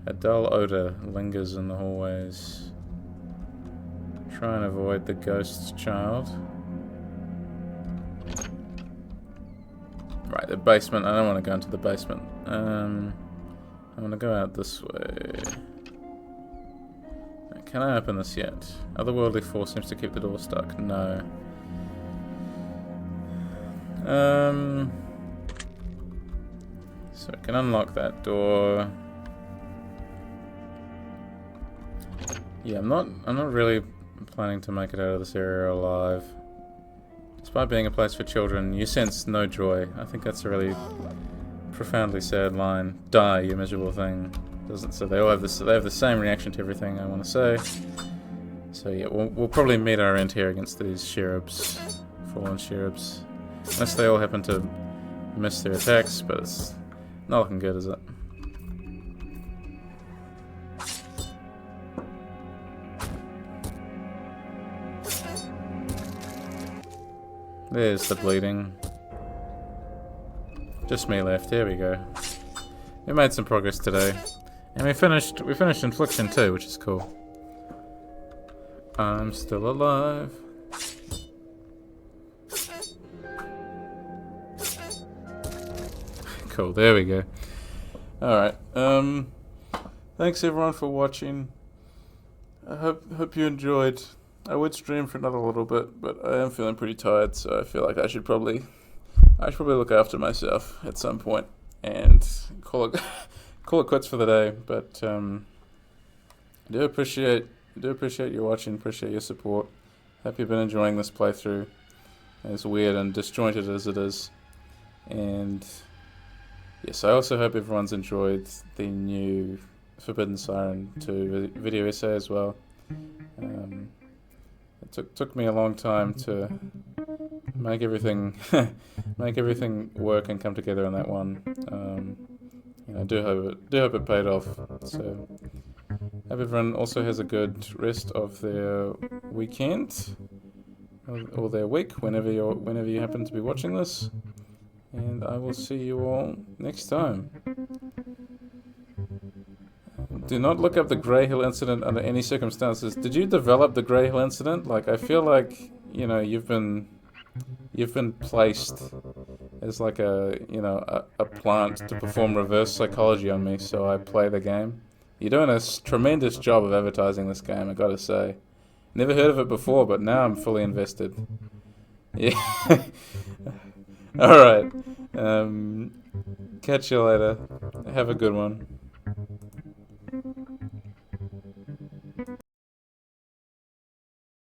Speaker 1: A dull odor lingers in the hallways. Try and avoid the ghost's child. Right, the basement. I don't want to go into the basement. I'm going to go out this way. Can I open this yet? Otherworldly force seems to keep the door stuck. No. So I can unlock that door. Yeah, I'm not really planning to make it out of this area alive. Despite being a place for children, you sense no joy. I think that's a really profoundly sad line. Die, you miserable thing. Doesn't so they all have this? They have the same reaction to everything I want to say. So yeah, we'll probably meet our end here against these cherubs, fallen cherubs, unless they all happen to miss their attacks. But it's not looking good, is it? There's the bleeding. Just me left. Here we go. We made some progress today, and we finished Infliction too, which is cool. I'm still alive. Cool. There we go. All right. Thanks everyone for watching. I hope you enjoyed. I would stream for another little bit, but I am feeling pretty tired, so I feel like I should probably look after myself at some point and call it quits for the day. But I do appreciate you watching, appreciate your support. Hope you've been enjoying this playthrough, as weird and disjointed as it is. And yes, I also hope everyone's enjoyed the new Forbidden Siren 2 video essay as well. It took me a long time to make everything work and come together on that one. I do hope it paid off. So hope everyone also has a good rest of their weekend or their week whenever you happen to be watching this. And I will see you all next time. Do not look up the Grey Hill incident under any circumstances. Did you develop the Grey Hill incident? Like, I feel like, you've been placed as like a plant to perform reverse psychology on me, so I play the game. You're doing a tremendous job of advertising this game, I gotta say. Never heard of it before, but now I'm fully invested. Yeah. Alright. Catch you later. Have a good one.